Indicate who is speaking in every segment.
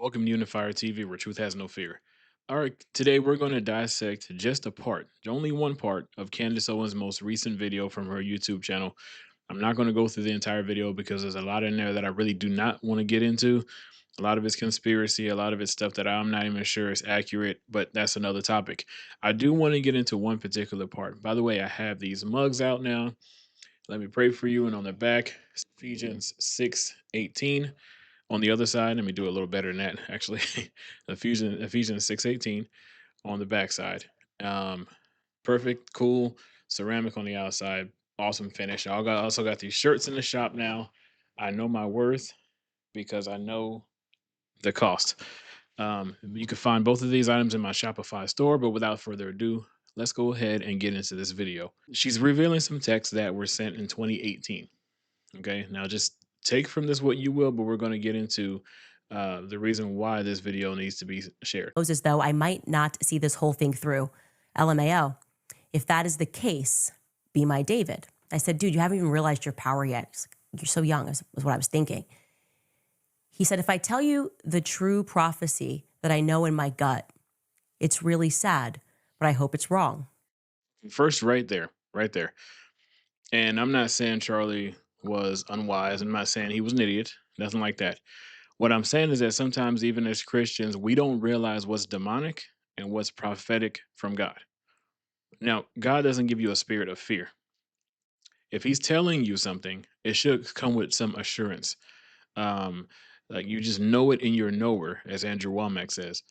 Speaker 1: Welcome to Unifier TV, where truth has no fear. All right, today we're going to dissect just a part, only one part of Candace Owens' most recent video from her YouTube channel. I'm not going to go through the entire video because there's a lot in there that I really do not want to get into. A lot of it's conspiracy, a lot of it's stuff that I'm not even sure is accurate, but that's another topic. I do want to get into one particular part. By the way, I have these mugs out now. Let me pray for you. And on the back, Ephesians 6:18. On the other side, let me do a little better than that, actually. Ephesians 6:18 on the back side. Um, Perfect, cool, ceramic on the outside. Awesome finish. Also got these shirts in the shop now. I know my worth because I know the cost. You can find both of these items in my Shopify store, but without further ado, let's go ahead and get into this video. She's revealing some texts that were sent in 2018. Okay, now just take from this what you will, but we're going to get into the reason why this video needs to be shared.
Speaker 2: As though I might not see this whole thing through. LMAO. If that is the case, be my David. I said, dude, you haven't even realized your power yet. He's like, you're so young, is what I was thinking. He said, if I tell you the true prophecy that I know in my gut, it's really sad, but I hope it's wrong.
Speaker 1: First, right there, right there. And I'm not saying Charlie was unwise. I'm not saying he was an idiot. Nothing like that. What I'm saying is that sometimes, even as Christians, we don't realize what's demonic and what's prophetic from God. Now, God doesn't give you a spirit of fear. If He's telling you something, it should come with some assurance. Um, like you just know it in your knower, as Andrew Womack says.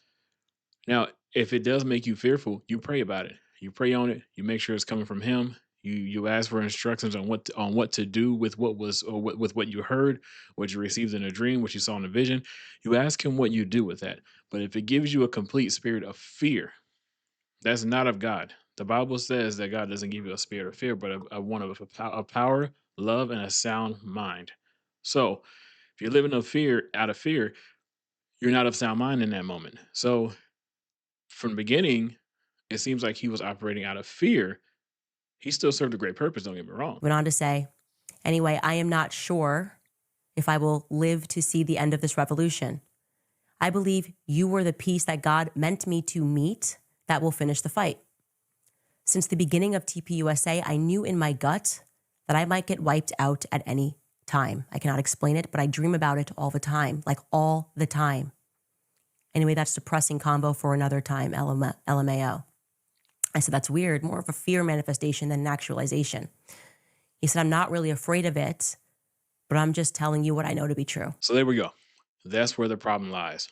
Speaker 1: Now, if it does make you fearful, you pray about it. You pray on it. You make sure it's coming from Him. You ask for instructions on what to do with what was or with what you heard, what you received in a dream, what you saw in a vision. You ask Him what you do with that. But if it gives you a complete spirit of fear, that's not of God. The Bible says that God doesn't give you a spirit of fear, but a one of a power, love, and a sound mind. So, if you're living out of fear, you're not of sound mind in that moment. So, from the beginning, it seems like he was operating out of fear. He still served a great purpose, don't get me wrong.
Speaker 2: Went on to say, anyway, I am not sure if I will live to see the end of this revolution. I believe you were the piece that God meant me to meet that will finish the fight. Since the beginning of TPUSA, I knew in my gut that I might get wiped out at any time. I cannot explain it, but I dream about it all the time, like all the time. Anyway, that's depressing combo for another time, LMAO. I said, that's weird, more of a fear manifestation than an actualization. He said, I'm not really afraid of it, but I'm just telling you what I know to be true.
Speaker 1: So there we go. That's where the problem lies.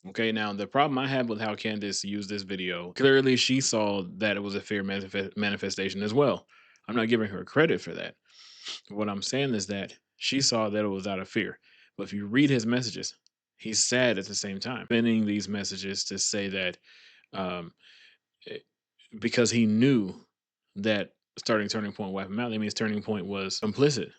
Speaker 1: Okay, now the problem I have with how Candace used this video, clearly she saw that it was a fear manifestation as well. I'm not giving her credit for that. What I'm saying is that she saw that it was out of fear. But if you read his messages, he's sad at the same time, sending these messages to say that um, it- because he knew that starting Turning Point wiped him out, that means Turning Point was complicit.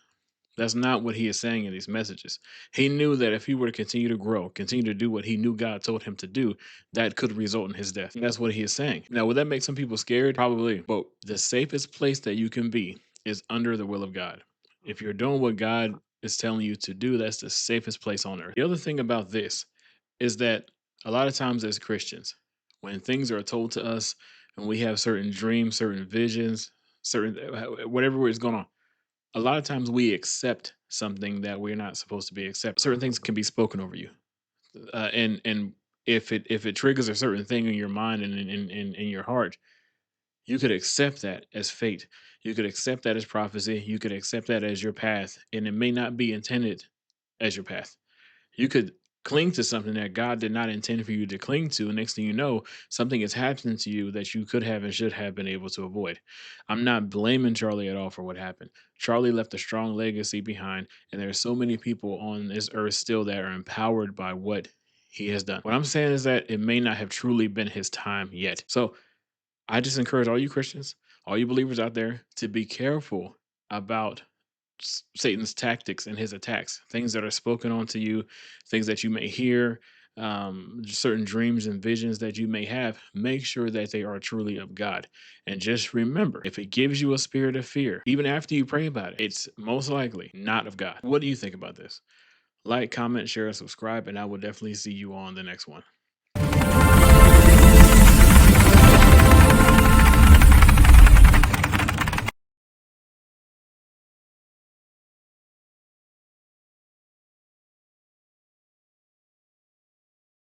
Speaker 1: That's not what he is saying in these messages. He knew that if he were to continue to grow, continue to do what he knew God told him to do, that could result in his death. That's what he is saying. Now, would that make some people scared? Probably. But the safest place that you can be is under the will of God. If you're doing what God is telling you to do, that's the safest place on earth. The other thing about this is that a lot of times as Christians, when things are told to us and we have certain dreams, certain visions, certain whatever is going on, a lot of times we accept something that we're not supposed to be accept. Certain things can be spoken over you, and if it triggers a certain thing in your mind and in your heart, you could accept that as fate. You could accept that as prophecy. You could accept that as your path, and it may not be intended as your path. You could cling to something that God did not intend for you to cling to. And next thing you know, something is happening to you that you could have and should have been able to avoid. I'm not blaming Charlie at all for what happened. Charlie left a strong legacy behind, and there are so many people on this earth still that are empowered by what he has done. What I'm saying is that it may not have truly been his time yet. So I just encourage all you Christians, all you believers out there to be careful about Satan's tactics and his attacks, things that are spoken onto you, things that you may hear, certain dreams and visions that you may have. Make sure that they are truly of God. And just remember, if it gives you a spirit of fear, even after you pray about it, it's most likely not of God. What do you think about this? Like, comment, share, and subscribe, and I will definitely see you on the next one.